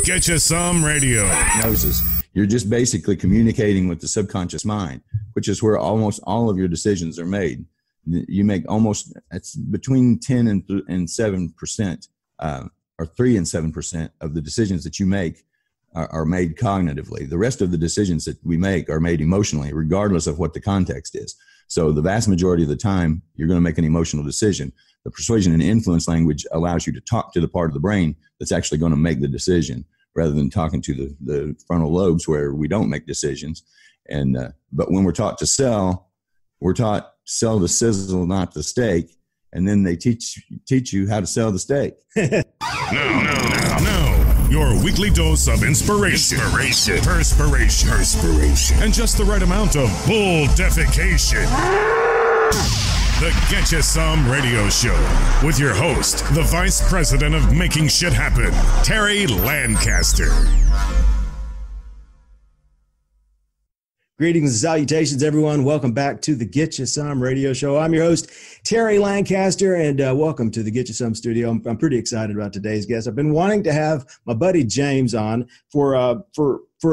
Get You Some Radio. You're just basically communicating with the subconscious mind, which is where almost all of your decisions are made. You make it's between 10 and 7%, or 3 and 7% of the decisions that you make are made cognitively. The rest of the decisions that we make are made emotionally, regardless of what the context is. So the vast majority of the time, you're going to make an emotional decision. The persuasion and influence language allows you to talk to the part of the brain that's actually going to make the decision, rather than talking to the frontal lobes where we don't make decisions. But when we're taught to sell, we're taught sell the sizzle, not the steak. And then they teach you how to sell the steak. No. Your weekly dose of inspiration, perspiration, and just the right amount of bull defecation. The Get You Some Radio Show with your host, the Vice President of Making Shit Happen, Terry Lancaster. Greetings and salutations, everyone. Welcome back to the Get You Some Radio Show. I'm your host, Terry Lancaster, and welcome to the Get You Some studio. I'm pretty excited about today's guest. I've been wanting to have my buddy James on for a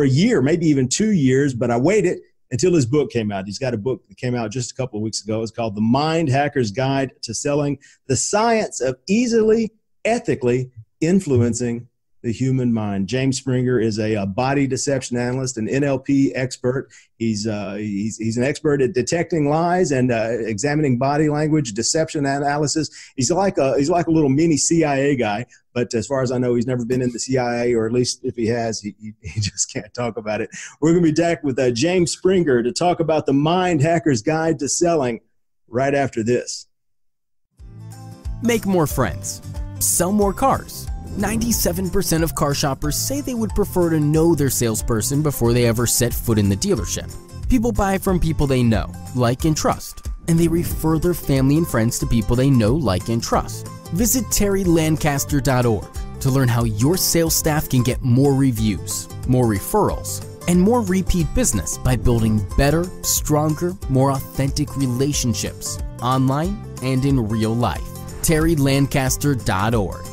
year, maybe even 2 years, but I waited until his book came out. He's got a book that came out just a couple of weeks ago. It's called The Mind Hacker's Guide to Selling: The Science of Easily, Ethically Influencing the Human Mind. James Springer is a body deception analyst, an NLP expert. He's an expert at detecting lies and examining body language, deception analysis. He's like a little mini CIA guy, but as far as I know, he's never been in the CIA, or at least if he has, he just can't talk about it. We're going to be back with James Springer to talk about the Mind Hacker's Guide to Selling right after this. Make more friends. Sell more cars. 97% of car shoppers say they would prefer to know their salesperson before they ever set foot in the dealership. People buy from people they know, like, and trust, and they refer their family and friends to people they know, like, and trust. Visit terrylancaster.org to learn how your sales staff can get more reviews, more referrals, and more repeat business by building better, stronger, more authentic relationships online and in real life. terrylancaster.org.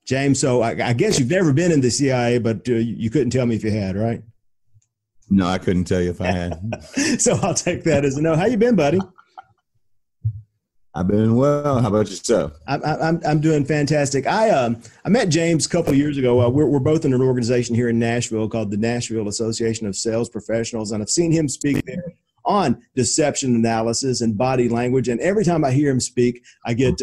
James, so I guess you've never been in the CIA, but you couldn't tell me if you had, right? No, I couldn't tell you if I had. So I'll take that as a no. How you been, buddy? I've been well. How about yourself? I'm doing fantastic. I met James a couple of years ago. We're both in an organization here in Nashville called the Nashville Association of Sales Professionals, and I've seen him speak there on deception analysis and body language. And every time I hear him speak, I get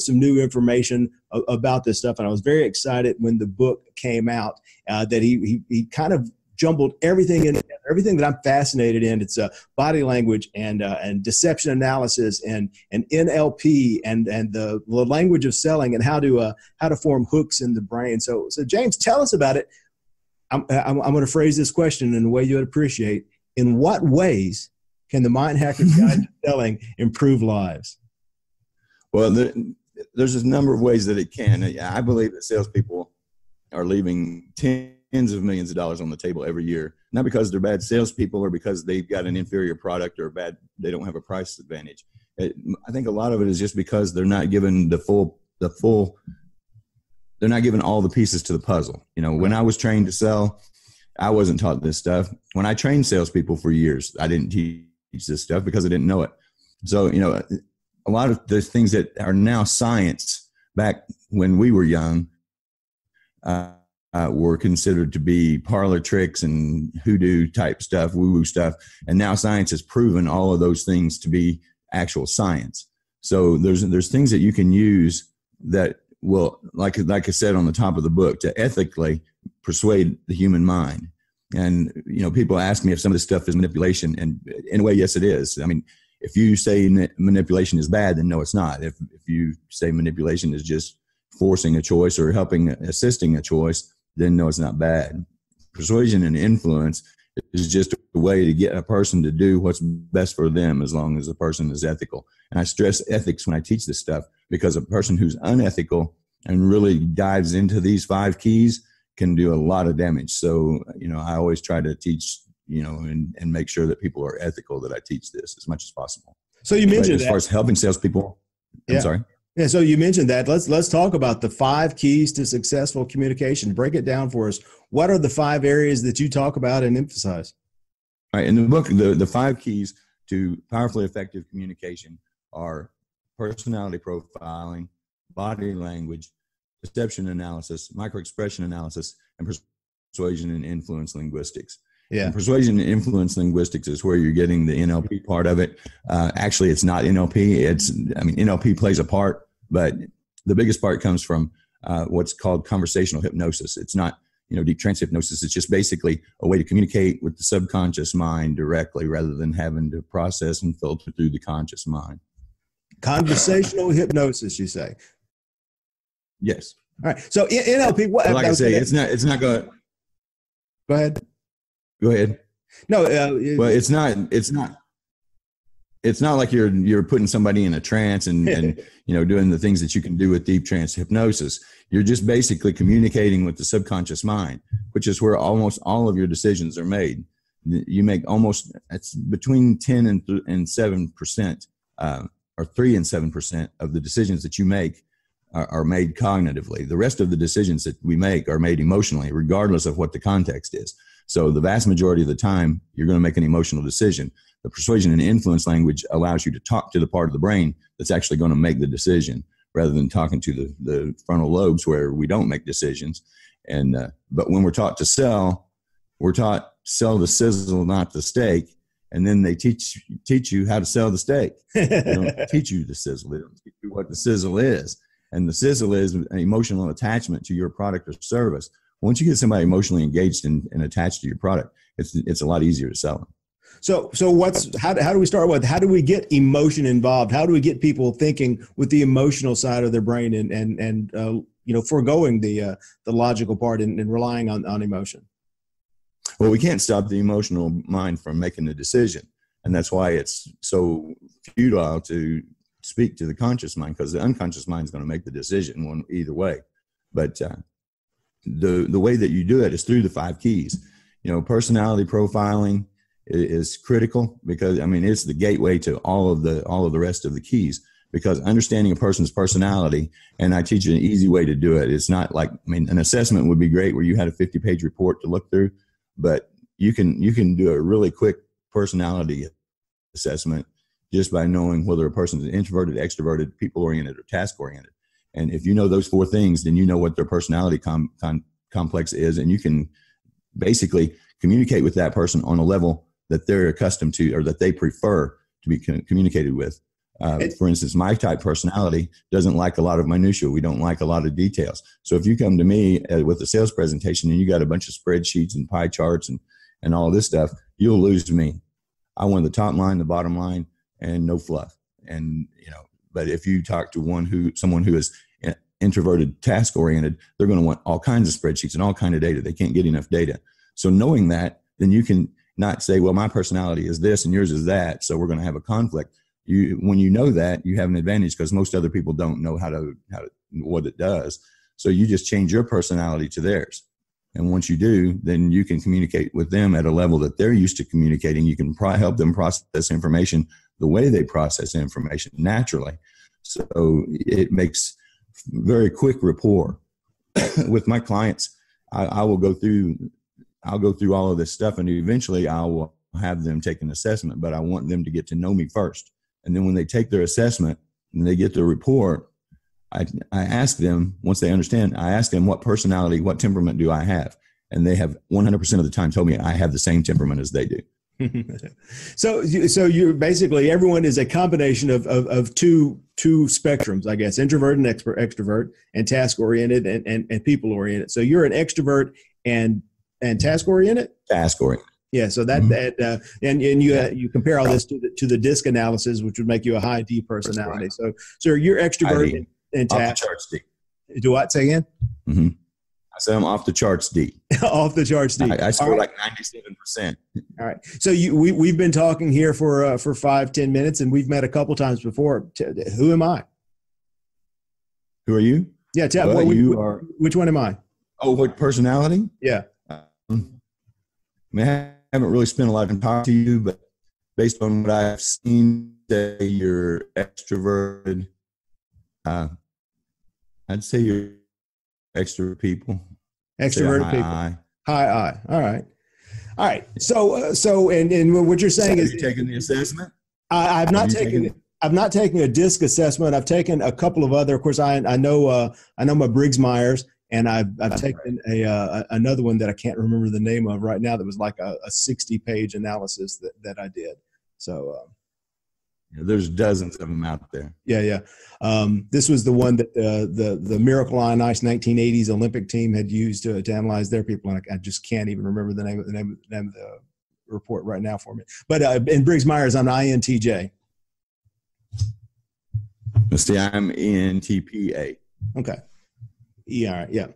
some new information about this stuff. And I was very excited when the book came out that he kind of jumbled everything in, everything that I'm fascinated in. It's body language and deception analysis and NLP and the language of selling and how to form hooks in the brain. So James, tell us about it. I'm going to phrase this question in a way you would appreciate. In what ways can the Mind Hacker's Guide to Selling improve lives? Well, there's a number of ways that it can. I believe that salespeople are leaving tens of millions of dollars on the table every year, not because they're bad salespeople or because they've got an inferior product or they don't have a price advantage. I think a lot of it is just because they're not given they're not given all the pieces to the puzzle. You know, when I was trained to sell, I wasn't taught this stuff. When I trained salespeople for years, I didn't teach this stuff because I didn't know it. So, you know, a lot of the things that are now science back when we were young were considered to be parlor tricks and hoodoo type stuff, woo-woo stuff. And now science has proven all of those things to be actual science. So there's things that you can use that will, like I said on the top of the book, to ethically persuade the human mind. And, you know, people ask me if some of this stuff is manipulation, and in a way, yes, it is. I mean, if you say manipulation is bad, then no, it's not. If you say manipulation is just forcing a choice or assisting a choice, then no, it's not bad. Persuasion and influence is just a way to get a person to do what's best for them, as long as the person is ethical. And I stress ethics when I teach this stuff, because a person who's unethical and really dives into these 5 keys can do a lot of damage. So, you know, I always try to teach, you know, and make sure that people are ethical, that I teach this as much as possible. So you mentioned as far as helping salespeople, I'm sorry. Yeah, so you mentioned that. Let's talk about the 5 keys to successful communication. Break it down for us. What are the 5 areas that you talk about and emphasize? All right, in the book, the 5 keys to powerfully effective communication are personality profiling, body language, perception analysis, microexpression analysis, and persuasion and influence linguistics. Yeah. And persuasion and influence linguistics is where you're getting the NLP part of it. Actually, it's not NLP. NLP plays a part, but the biggest part comes from what's called conversational hypnosis. It's not, deep trance hypnosis. It's just basically a way to communicate with the subconscious mind directly rather than having to process and filter through the conscious mind. Conversational hypnosis, you say? Yes. All right. So NLP, what? Like I say, it's not going. Go ahead. Go ahead. No. Well, it's not like you're putting somebody in a trance and doing the things that you can do with deep trance hypnosis. You're just basically communicating with the subconscious mind, which is where almost all of your decisions are made. You make it's between 10 and 7%, or 3 and 7% of the decisions that you make are made cognitively. The rest of the decisions that we make are made emotionally, regardless of what the context is. So the vast majority of the time, you're going to make an emotional decision. The persuasion and influence language allows you to talk to the part of the brain that's actually going to make the decision, rather than talking to the frontal lobes where we don't make decisions. But when we're taught to sell, we're taught sell the sizzle, not the steak. And then they teach you how to sell the steak. They don't teach you the sizzle. They don't teach you what the sizzle is. And the sizzle is an emotional attachment to your product or service. Once you get somebody emotionally engaged and attached to your product, it's a lot easier to sell them. So how do we start with, how do we get emotion involved? How do we get people thinking with the emotional side of their brain and foregoing the logical part and relying on emotion? Well, we can't stop the emotional mind from making the decision. And that's why it's so futile to speak to the conscious mind, because the unconscious mind is going to make the decision either way. But the way that you do it is through the 5 keys. Personality profiling is critical, because it's the gateway to all of the rest of the keys, because understanding a person's personality, and I teach you an easy way to do it. It's not like, an assessment would be great where you had a 50-page report to look through, but you can do a really quick personality assessment just by knowing whether a person is introverted, extroverted, people-oriented, or task-oriented. And if you know those 4 things, then you know what their personality complex is, and you can basically communicate with that person on a level that they're accustomed to, or that they prefer to be communicated with. For instance, my type personality doesn't like a lot of minutia. We don't like a lot of details. So if you come to me with a sales presentation and you got a bunch of spreadsheets and pie charts and all this stuff, you'll lose me. I want the top line, the bottom line, and no fluff. And but if you talk to someone who is introverted, task oriented, they're going to want all kinds of spreadsheets and all kinds of data. They can't get enough data. So knowing that, then you can not say, well, my personality is this and yours is that, so we're going to have a conflict. When you know that, you have an advantage, because most other people don't know what it does. So you just change your personality to theirs. And once you do, then you can communicate with them at a level that they're used to communicating. You can help them process information the way they process information naturally. So it makes very quick rapport. With my clients, I'll go through all of this stuff, and eventually I will have them take an assessment, but I want them to get to know me first. And then when they take their assessment and they get their report, I ask them, once they understand, I ask them what personality, what temperament do I have? And they have 100% of the time told me I have the same temperament as they do. So you're basically, everyone is a combination of two spectrums, I guess, introvert and extrovert, and task oriented and people oriented. So you're an extrovert and task oriented. Task oriented. Yeah. So and you compare all this to the DISC analysis, which would make you a high D personality. So you're extrovert and task. Off the charts D. Do what? Say again? Mm-hmm. I said I'm off the charts D. Off the charts D. I score like 97%. All right. So we've been talking here for 5-10 minutes, and we've met a couple times before. Who am I? Who are you? Yeah. Which one am I? Oh, what personality? Yeah. I haven't really spent a lot of time talking to you, but based on what I've seen, say you're extroverted, I'd say you're extrovert people. Extroverted people. High I. All right. All right. So, and what you're saying is, have you taken the assessment? I've not taken a DISC assessment. I've taken a couple of other. Of course, I know my Briggs Myers, and I've taken another one that I can't remember the name of right now. That was like a 60-page analysis that I did. So. There's dozens of them out there. Yeah. This was the one that the Miracle on Ice 1980s Olympic team had used to analyze their people, and I just can't even remember the name of the report right now for me. But in Briggs Myers, I'm INTJ. See, I'm ENTPA. Okay. Yeah.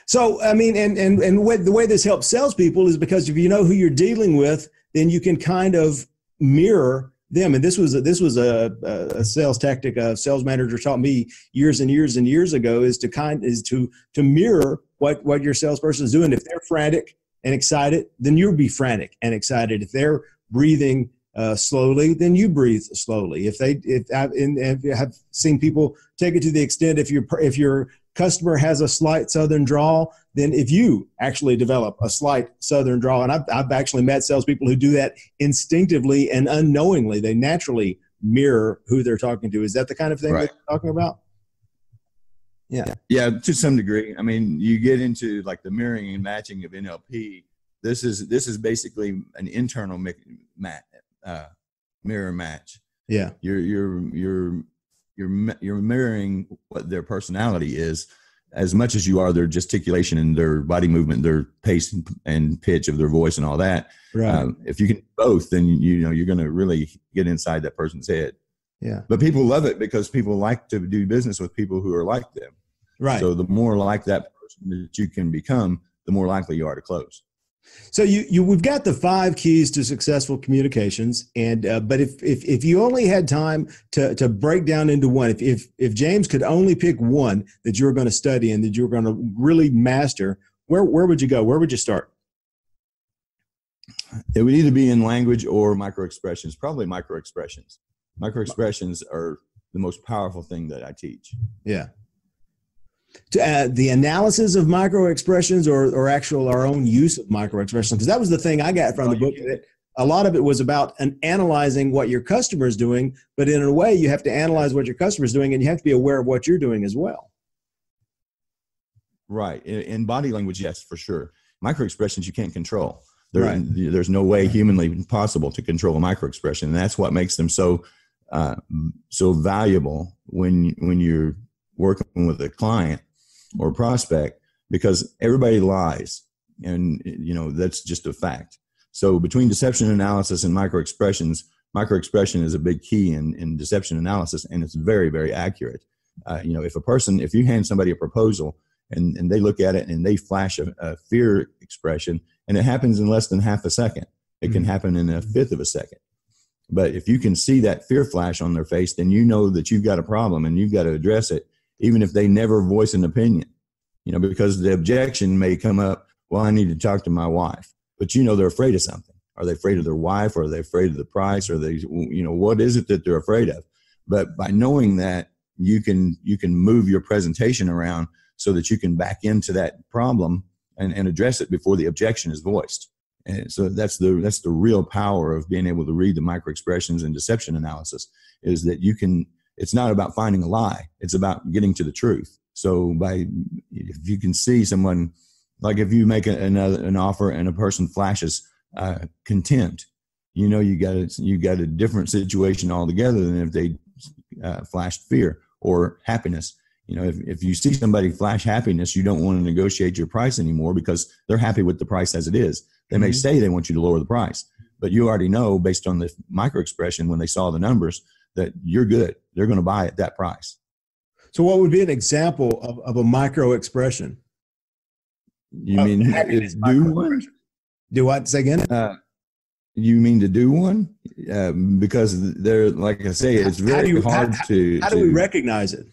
So I mean, and the way this helps salespeople is because if you know who you're dealing with, then you can kind of mirror them. And this was a sales tactic a sales manager taught me years and years and years ago, is to mirror what your salesperson is doing. If they're frantic and excited, then you'll be frantic and excited. If they're breathing slowly, then you breathe slowly. If you have seen people take it to the extent, if your customer has a slight Southern drawl, then if you actually develop a slight Southern drawl, and I've actually met salespeople who do that instinctively and unknowingly, they naturally mirror who they're talking to. Is that the kind of thing that you're talking about? Yeah, to some degree. I mean, you get into like the mirroring and matching of NLP. This is basically an internal mirror match. Yeah, you're mirroring what their personality is as much as you are their gesticulation and their body movement, their pace and pitch of their voice and all that. Right. If you can do both, then you're going to really get inside that person's head. Yeah. But people love it because people like to do business with people who are like them. Right. So the more like that person that you can become, the more likely you are to close. So we've got the 5 keys to successful communications, and but if you only had time to break down into one, if James could only pick one that you were going to study and that you were going to really master, where would you go? Where would you start? It would either be in language or microexpressions. Probably microexpressions. Microexpressions are the most powerful thing that I teach. Yeah. The analysis of microexpressions or actual our own use of microexpressions, because that was the thing I got from the book. That a lot of it was about analyzing what your customer is doing, but in a way you have to analyze what your customer is doing, and you have to be aware of what you're doing as well. Right. In body language, yes, for sure. Microexpressions you can't control. There's no way humanly possible to control a microexpression, and that's what makes them so valuable when you're working with a client or prospect, because everybody lies, and that's just a fact. So between deception analysis and microexpression is a big key in deception analysis, and it's very, very accurate. If you hand somebody a proposal and they look at it and they flash a fear expression, and it happens in less than half a second, it can happen in a fifth of a second. But if you can see that fear flash on their face, then you know that you've got a problem and you've got to address it, even if they never voice an opinion, because the objection may come up, well, I need to talk to my wife, but they're afraid of something. Are they afraid of their wife? Or are they afraid of the price? Or what is it that they're afraid of? But by knowing that, you can move your presentation around so that you can back into that problem and address it before the objection is voiced. And so that's the real power of being able to read the microexpressions and deception analysis, is that it's not about finding a lie. It's about getting to the truth. So if you can see someone, like if you make an offer and a person flashes contempt, you got a different situation altogether than if they flashed fear or happiness. If you see somebody flash happiness, you don't want to negotiate your price anymore because they're happy with the price as it is. They may say they want you to lower the price, but you already know based on the microexpression when they saw the numbers that you're good. They're going to buy at that price. So what would be an example of a micro expression? You mean do one? Do what? Say again? You mean to do one? Because they're, like I say, it's very hard to... How do we recognize it?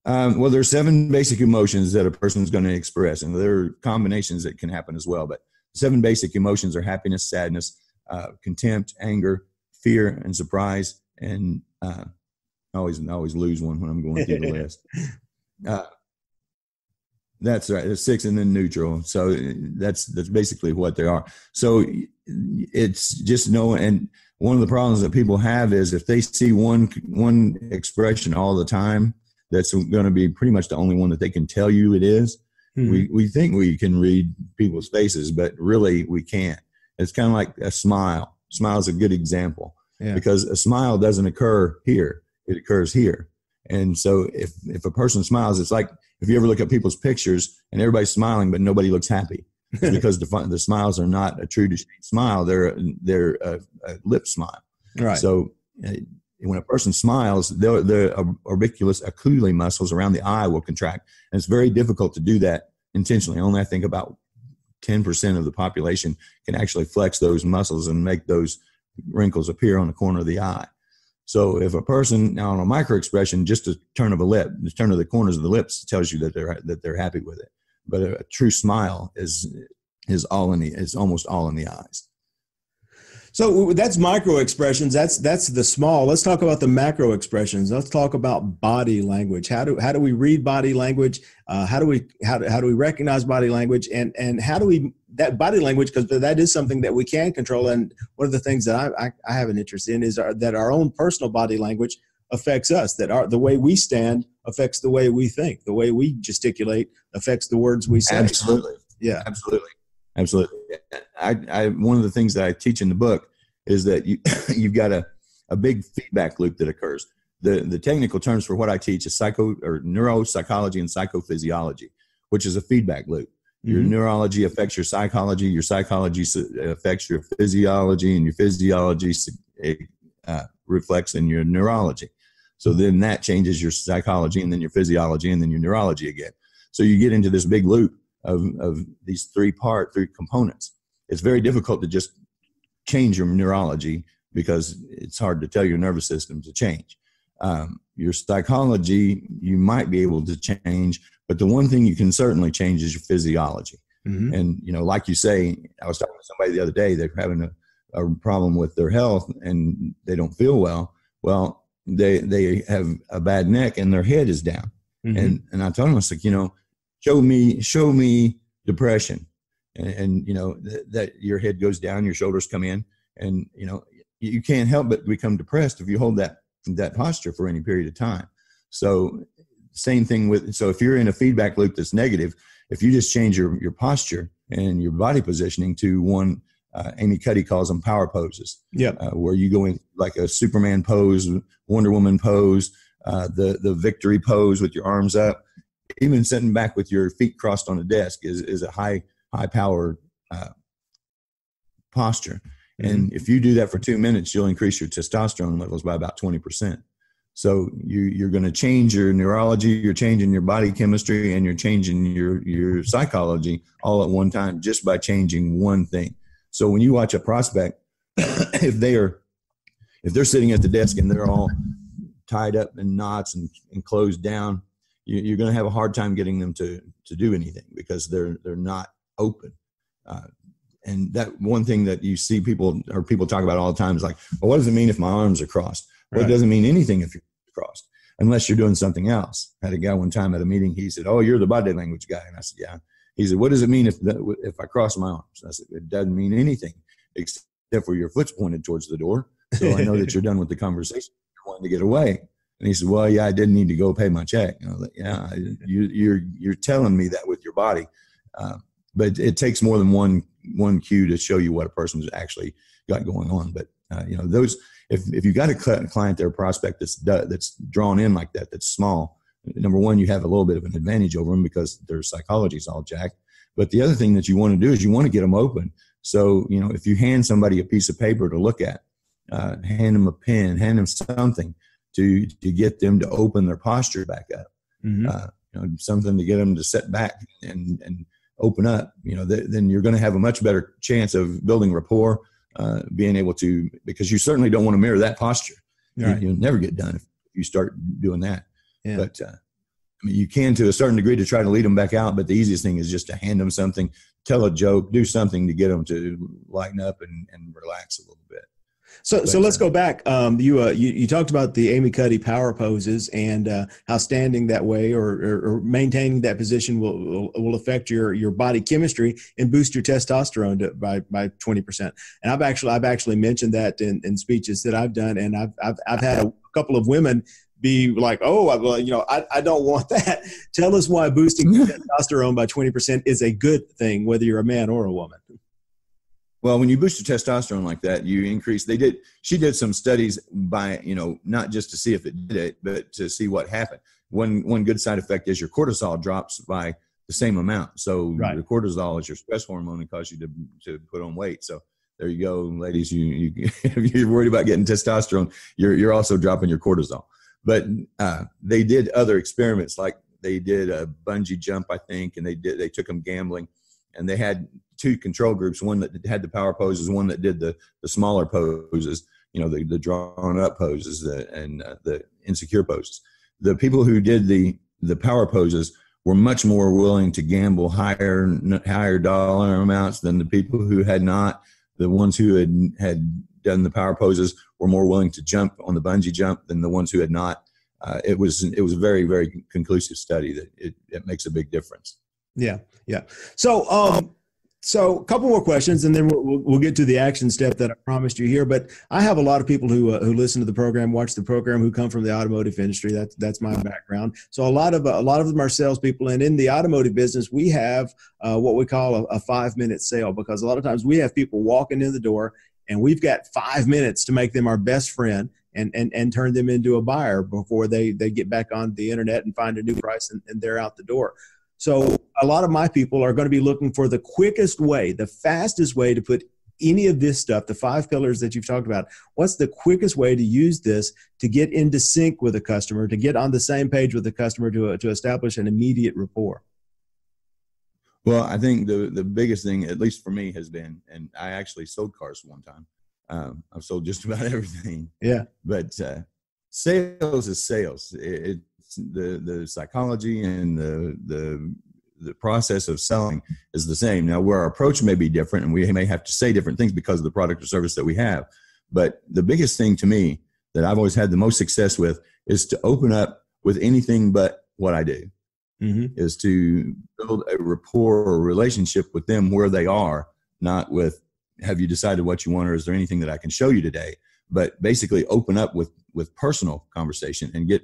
Well, there's 7 basic emotions that a person's going to express, and there are combinations that can happen as well. But 7 basic emotions are happiness, sadness, contempt, anger, fear, and surprise, and I always lose one when I'm going through the list. That's right. It's 6 and then neutral. So that's basically what they are. So it's just knowing. And one of the problems that people have is if they see one expression all the time, that's going to be pretty much the only one that they can tell you it is. Mm-hmm. We think we can read people's faces, but really we can't. It's kind of like a smile. Smile is a good example because a smile doesn't occur here. It occurs here. And so if a person smiles, it's like if you ever look at people's pictures and everybody's smiling, but nobody looks happy. It's because the smiles are not a true smile. They're a lip smile. Right. So when a person smiles, the orbiculus oculi muscles around the eye will contract. And it's very difficult to do that intentionally. Only I think about 10% of the population can actually flex those muscles and make those wrinkles appear on the corner of the eye. So if a person, now on a micro expression, just a turn of a lip, the turn of the corners of the lips tells you that they're happy with it. But a true smile is almost all in the eyes. So that's micro expressions. That's the small. Let's talk about the macro expressions. Let's talk about body language. How do we read body language? How do we recognize body language? And how do we that body language, because that is something that we can control. And one of the things that I have an interest in is that our own personal body language affects us. That the way we stand affects the way we think. The way we gesticulate affects the words we say. Absolutely. Yeah. Absolutely. I one of the things that I teach in the book is that you've got a big feedback loop that occurs. The technical terms for what I teach is neuropsychology and psychophysiology, which is a feedback loop. Your neurology affects your psychology affects your physiology, and your physiology reflects in your neurology. So then that changes your psychology, and then your physiology, and then your neurology again. So you get into this big loop of these three components. It's very difficult to just change your neurology because it's hard to tell your nervous system to change. Your psychology, you might be able to change, but the one thing you can certainly change is your physiology. Mm-hmm. And, like you say, I was talking to somebody the other day, they're having a problem with their health and they don't feel well. Well, they have a bad neck and their head is down. Mm-hmm. And I told them, I was like, show me depression. And that your head goes down, your shoulders come in, and, you can't help but become depressed if you hold that posture for any period of time. So same thing so if you're in a feedback loop that's negative, if you just change your posture and your body positioning to one, Amy Cuddy calls them power poses. Yep. Where you go in like a Superman pose, Wonder Woman pose, the victory pose with your arms up, even sitting back with your feet crossed on a desk is a high power posture. Mm-hmm. And if you do that for 2 minutes, you'll increase your testosterone levels by about 20%. So you're going to change your neurology, you're changing your body chemistry, and you're changing your psychology all at one time just by changing one thing. So when you watch a prospect, if they're sitting at the desk and they're all tied up in knots and closed down, you're going to have a hard time getting them to do anything because they're not open. And that one thing that you see people talk about all the time is like, well, what does it mean if my arms are crossed? Well, It doesn't mean anything if you're crossed, unless you're doing something else. I had a guy one time at a meeting, he said, oh, you're the body language guy. And I said, yeah. He said, what does it mean if I cross my arms? And I said, it doesn't mean anything except for your foot's pointed towards the door. So I know that you're done with the conversation. You're wanting to get away. And he said, well, yeah, I didn't need to go pay my check. And I was like, yeah, you're telling me that with your body. But it takes more than one cue to show you what a person's actually got going on. But those, if you got a client or a prospect that's drawn in like that, that's small, number one, you have a little bit of an advantage over them because their psychology is all jacked. But the other thing that you want to do is you want to get them open. So if you hand somebody a piece of paper to look at, hand them a pen, hand them something to get them to open their posture back up. Mm-hmm. Something to get them to sit back and open up, then you're going to have a much better chance of building rapport, being able to, because you certainly don't want to mirror that posture. Right. You'll never get done if you start doing that. Yeah. But you can, to a certain degree, to try to lead them back out. But the easiest thing is just to hand them something, tell a joke, do something to get them to lighten up and relax a little bit. So let's go back. You talked about the Amy Cuddy power poses and how standing that way or maintaining that position will affect your body chemistry and boost your testosterone by 20%. And I've actually mentioned that in speeches that I've done, and I've had a couple of women be like, oh, well, I don't want that. Tell us why boosting testosterone by 20% is a good thing, whether you're a man or a woman. Well, when you boost your testosterone like that, you increase. She did some studies by, not just to see if it did it, but to see what happened. One good side effect is your cortisol drops by the same amount. So right. The cortisol is your stress hormone and causes you to put on weight. So there you go, ladies. You if you're worried about getting testosterone, you're also dropping your cortisol. But they did other experiments, like they did a bungee jump, I think, and they took them gambling, and they had two control groups, one that had the power poses, one that did the smaller poses, the drawn up poses and the insecure poses. The people who did the power poses were much more willing to gamble higher dollar amounts than the people who had not. The ones who had done the power poses were more willing to jump on the bungee jump than the ones who had not. It was a very, very conclusive study that it makes a big difference. Yeah. So a couple more questions, and then we'll get to the action step that I promised you here. But I have a lot of people who listen to the program, watch the program, who come from the automotive industry. That's my background. So a lot of them are salespeople, and in the automotive business, we have what we call a 5-minute sale, because a lot of times we have people walking in the door, and we've got 5 minutes to make them our best friend and turn them into a buyer before they get back on the internet and find a new price and they're out the door. So a lot of my people are going to be looking for the quickest way, the fastest way to put any of this stuff, the 5 pillars that you've talked about. What's the quickest way to use this to get into sync with a customer, to get on the same page with the customer, to establish an immediate rapport? Well, I think the biggest thing, at least for me, has been, and I actually sold cars one time. I've sold just about everything. Yeah. But sales is sales. It's the psychology and the process of selling is the same. Now, where our approach may be different, and we may have to say different things because of the product or service that we have. But the biggest thing to me that I've always had the most success with is to open up with anything but what I do. Mm-hmm. Is to build a rapport or relationship with them where they are, not with, have you decided what you want, or is there anything that I can show you today? But basically open up with personal conversation and get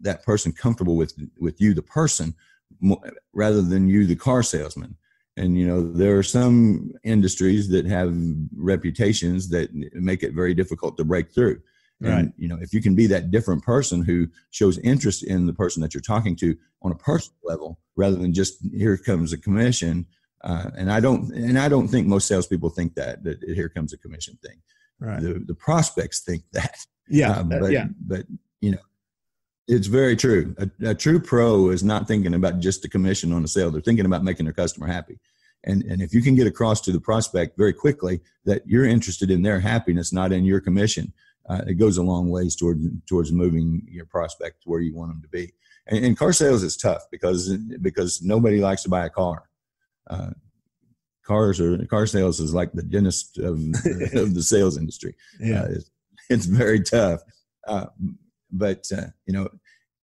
that person comfortable with you, the person, rather than you, the car salesman. And, there are some industries that have reputations that make it very difficult to break through. And, right. If you can be that different person who shows interest in the person that you're talking to on a personal level, rather than just, here comes a commission. And I don't think most salespeople think that here comes a commission thing. Right. The prospects think that. Yeah. But it's very true. A true pro is not thinking about just the commission on the sale. They're thinking about making their customer happy. And if you can get across to the prospect very quickly that you're interested in their happiness, not in your commission, it goes a long ways towards moving your prospect to where you want them to be. And car sales is tough because nobody likes to buy a car. Car sales is like the dentist of the sales industry. Yeah. It's very tough. But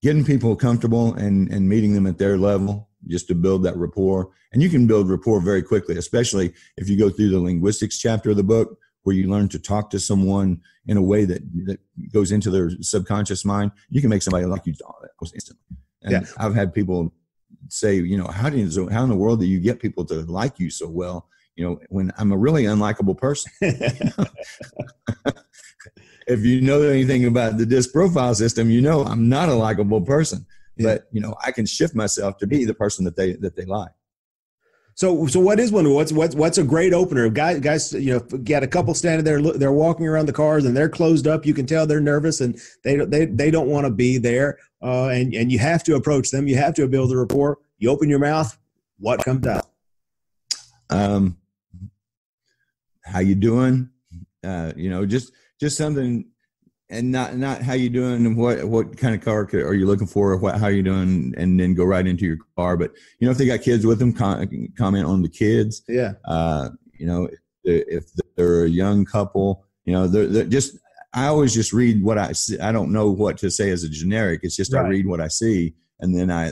getting people comfortable and meeting them at their level just to build that rapport. And you can build rapport very quickly, especially if you go through the linguistics chapter of the book, where you learn to talk to someone in a way that goes into their subconscious mind. You can make somebody like you almost instantly. And yeah. I've had people say, how in the world do you get people to like you so well? When I'm a really unlikable person. If you know anything about the DISC profile system, I'm not a likable person. Yeah. But I can shift myself to be the person that they like. So what is one? What's a great opener? Guys, got a couple standing there. They're walking around the cars and they're closed up. You can tell they're nervous and they don't want to be there. And you have to approach them. You have to build a rapport. You open your mouth. What comes out? How you doing? Just something. And not how you doing and what kind of car are you looking for, or how you doing, and then go right into your car. But if they got kids with them, comment on the kids. Yeah. If they're a young couple, they're just, I always just read what I see. I don't know what to say as a generic. It's just, I read what I see, and then I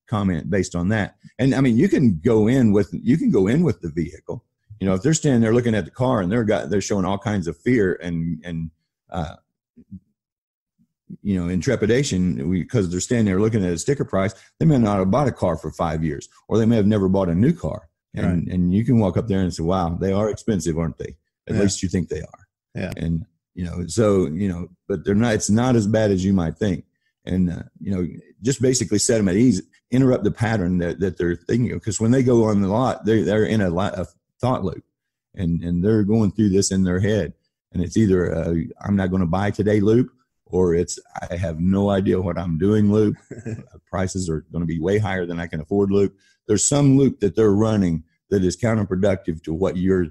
comment based on that. And I mean, you can go in with the vehicle. If they're standing there looking at the car and they're showing all kinds of fear and in trepidation because they're standing there looking at a sticker price, they may not have bought a car for 5 years, or they may have never bought a new car. And you can walk up there and say, wow, they are expensive, aren't they? At least you think they are. Yeah. And, but they're not, it's not as bad as you might think. And, just basically set them at ease, interrupt the pattern that they're thinking of. Because when they go on the lot, they're in a thought loop, and they're going through this in their head. And it's either I'm not going to buy today loop, or it's I have no idea what I'm doing loop. Prices are going to be way higher than I can afford loop. There's some loop that they're running that is counterproductive to what you're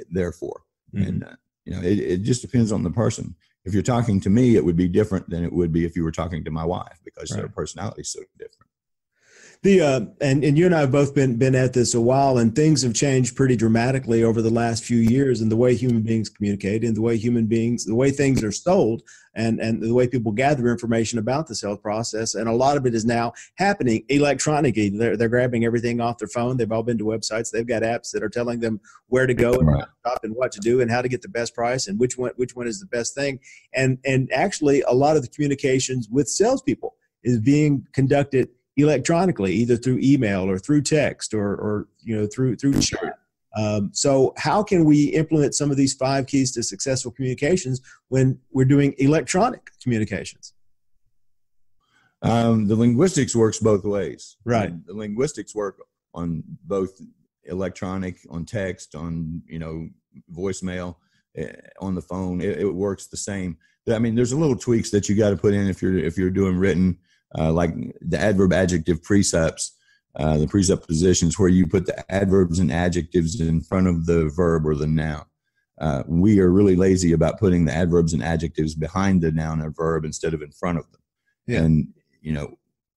there for. Mm-hmm. And it just depends on the person. If you're talking to me, it would be different than it would be if you were talking to my wife, because their personality is so different. And you and I have both been at this a while, and things have changed pretty dramatically over the last few years in the way human beings communicate, and the way things are sold, and the way people gather information about the sales process. And a lot of it is now happening electronically. They're grabbing everything off their phone. They've all been to websites. They've got apps that are telling them where to go and how to shop and what to do and how to get the best price and which one is the best thing. And actually, a lot of the communications with salespeople is being conducted electronically, either through email or through text or through chat. So how can we implement some of these 5 keys to successful communications when we're doing electronic communications? The linguistics works both ways. Right. The linguistics work on both electronic, on text, on voicemail, on the phone. It works the same. I mean, there's a little tweaks that you got to put in if you're doing written. Like the adverb adjective precepts, the presuppositions, where you put the adverbs and adjectives in front of the verb or the noun. We are really lazy about putting the adverbs and adjectives behind the noun or verb instead of in front of them. Yeah. And,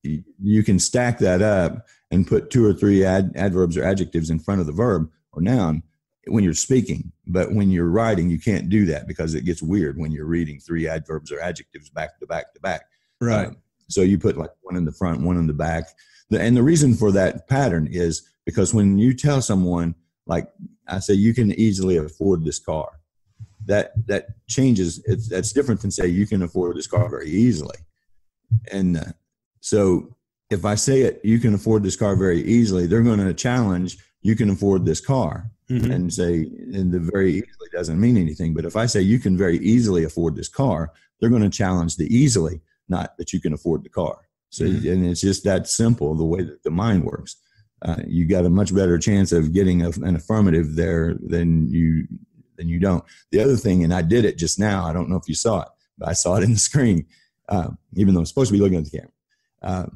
you can stack that up and put 2 or 3 adverbs or adjectives in front of the verb or noun when you're speaking. But when you're writing, you can't do that because it gets weird when you're reading 3 adverbs or adjectives back to back to back. Right. So you put like one in the front, one in the back. And the reason for that pattern is because when you tell someone, like I say, you can easily afford this car, that changes. That's different than say you can afford this car very easily. And so if I say it, you can afford this car very easily, they're going to challenge, you can afford this car. Mm-hmm. And say, and the very easily doesn't mean anything. But if I say you can very easily afford this car, they're going to challenge the easily, not that you can afford the car. So, and it's just that simple, the way that the mind works. You got a much better chance of getting an affirmative there than you don't. The other thing, and I did it just now, I don't know if you saw it, but I saw it in the screen, even though I'm supposed to be looking at the camera.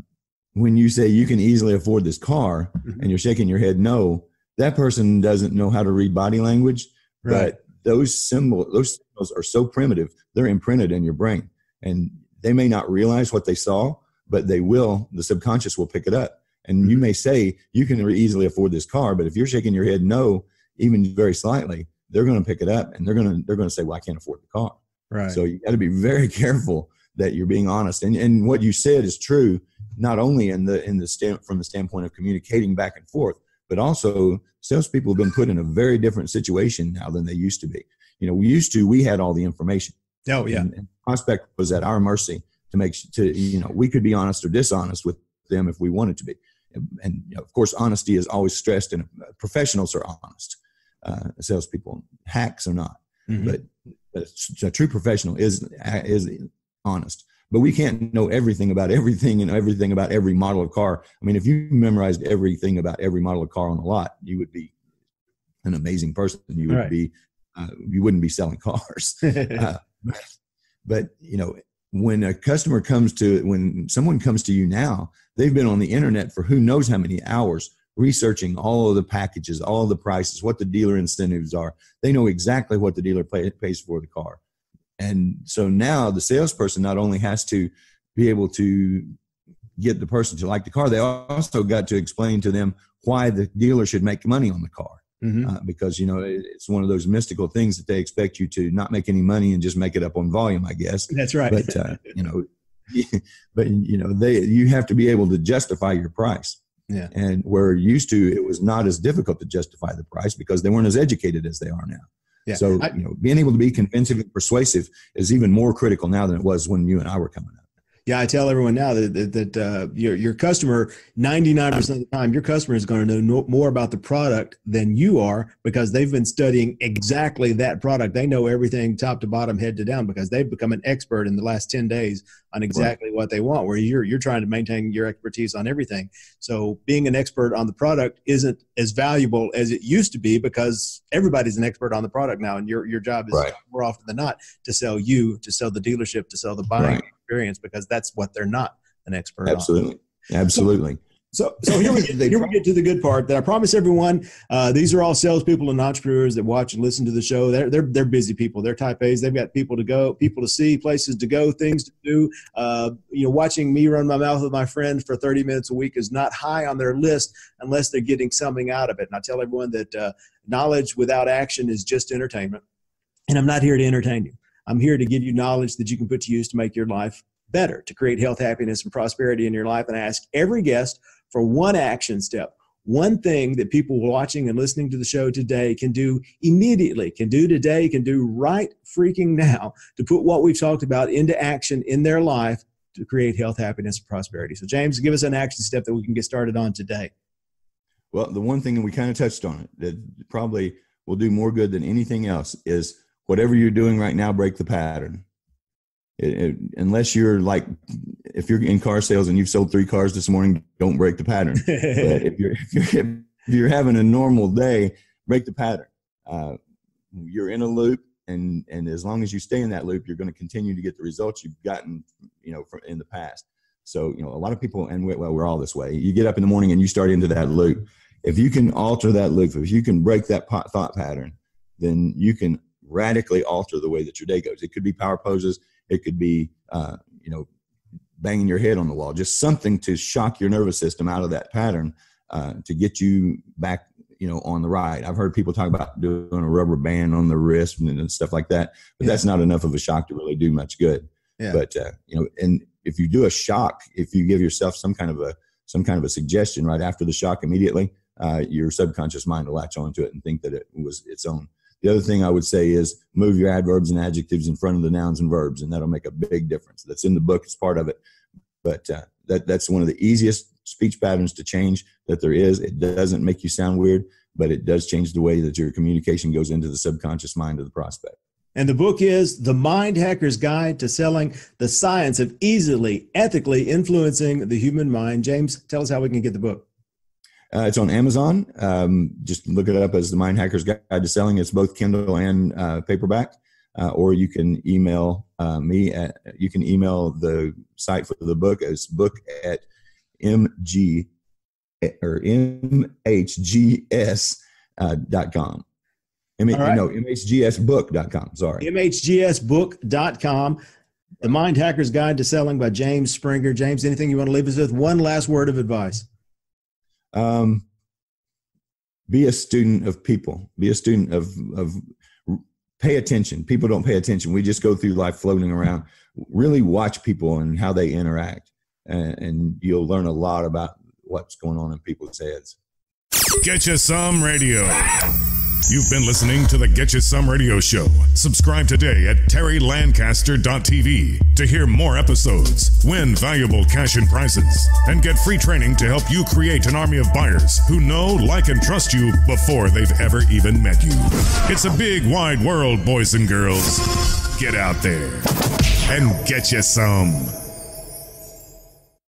When you say you can easily afford this car, and you're shaking your head no, that person doesn't know how to read body language. Right. But those symbols are so primitive, they're imprinted in your brain. And they may not realize what they saw, but they will. The subconscious will pick it up. And you may say, you can easily afford this car, but if you're shaking your head no, even very slightly, they're going to pick it up, and they're going to say, well, I can't afford the car. Right. So you got to be very careful that you're being honest. And what you said is true, not only from the standpoint of communicating back and forth, but also salespeople have been put in a very different situation now than they used to be. We had all the information. Oh yeah. And prospect was at our mercy we could be honest or dishonest with them if we wanted to be. And of course, honesty is always stressed, and professionals are honest. Salespeople, hacks are not. Mm-hmm. But a true professional is honest. But we can't know everything about everything and everything about every model of car. I mean, if you memorized everything about every model of car on the lot, you would be an amazing person. You would be, you wouldn't be selling cars. But when someone comes to you now, they've been on the internet for who knows how many hours researching all of the packages, all of the prices, what the dealer incentives are. They know exactly what the dealer pays for the car. And so now the salesperson not only has to be able to get the person to like the car, they also got to explain to them why the dealer should make money on the car. because, you know, it's one of those mystical things that they expect you to not make any money and just make it up on volume, I guess. That's right. But, you know, you have to be able to justify your price. Yeah. And where used to, it was not as difficult to justify the price because they weren't as educated as they are now. Yeah. So, you know, being able to be convincing and persuasive is even more critical now than it was when you and I were coming up. Yeah, I tell everyone now that your customer, 99% of the time, your customer is going to know more about the product than you are because they've been studying exactly that product. They know everything top to bottom, head to down, because they've become an expert in the last 10 days on exactly what they want, where you're trying to maintain your expertise on everything. So being an expert on the product isn't as valuable as it used to be because everybody's an expert on the product now, and your job is more often than not to sell the dealership, to sell the buying experience, because that's what they're not an expert on. Absolutely. So here we get to the good part that I promise everyone. These are all salespeople and entrepreneurs that watch and listen to the show. They're busy people. They're type A's. They've got people to go, people to see, places to go, things to do. You know, watching me run my mouth with my friend for 30 minutes a week is not high on their list unless they're getting something out of it. And I tell everyone that knowledge without action is just entertainment. And I'm not here to entertain you. I'm here to give you knowledge that you can put to use to make your life better, to create health, happiness, and prosperity in your life. And I ask every guest for one action step, one thing that people watching and listening to the show today can do immediately, can do today, can do right freaking now to put what we've talked about into action in their life to create health, happiness, and prosperity. So James, give us an action step that we can get started on today. Well, the one thing, and we kind of touched on it, that probably will do more good than anything else is whatever you're doing right now, break the pattern. Unless you're like, if you're in car sales and you've sold 3 cars this morning, don't break the pattern. But if you're having a normal day, break the pattern. You're in a loop, and as long as you stay in that loop, you're going to continue to get the results you've gotten, you know, from in the past. So, you know, a lot of people, and we're all this way. You get up in the morning and you start into that loop. If you can alter that loop, if you can break that thought pattern, then you can radically alter the way that your day goes. It could be power poses. It could be, you know, banging your head on the wall, just something to shock your nervous system out of that pattern to get you back, you know, on the ride. I've heard people talk about doing a rubber band on the wrist and stuff like that, but that's not enough of a shock to really do much good. Yeah. But, you know, and if you do a shock, if you give yourself some kind of a suggestion right after the shock immediately, your subconscious mind will latch onto it and think that it was its own. The other thing I would say is move your adverbs and adjectives in front of the nouns and verbs, and that'll make a big difference. That's in the book. It's part of it. But that's one of the easiest speech patterns to change that there is. It doesn't make you sound weird, but it does change the way that your communication goes into the subconscious mind of the prospect. And the book is The Mind Hacker's Guide to Selling: The Science of Easily, Ethically Influencing the Human Mind. James, tell us how we can get the book. It's on Amazon. Just look it up as The Mind Hacker's Guide to Selling. It's both Kindle and paperback. Or you can email me. You can email the site for the book as book at mhgs.com. mhgsbook.com. Sorry. mhgsbook.com. The Mind Hacker's Guide to Selling by James Springer. James, anything you want to leave us with? One last word of advice. Be a student of people. Be a student of pay attention. People don't pay attention. We just go through life floating around. Really watch people and how they interact, and you'll learn a lot about what's going on in people's heads. Get You Some Radio. You've been listening to the Get You Some Radio Show. Subscribe today at terrylancaster.tv to hear more episodes, win valuable cash and prizes, and get free training to help you create an army of buyers who know, like, and trust you before they've ever even met you. It's a big, wide world, boys and girls. Get out there and get you some.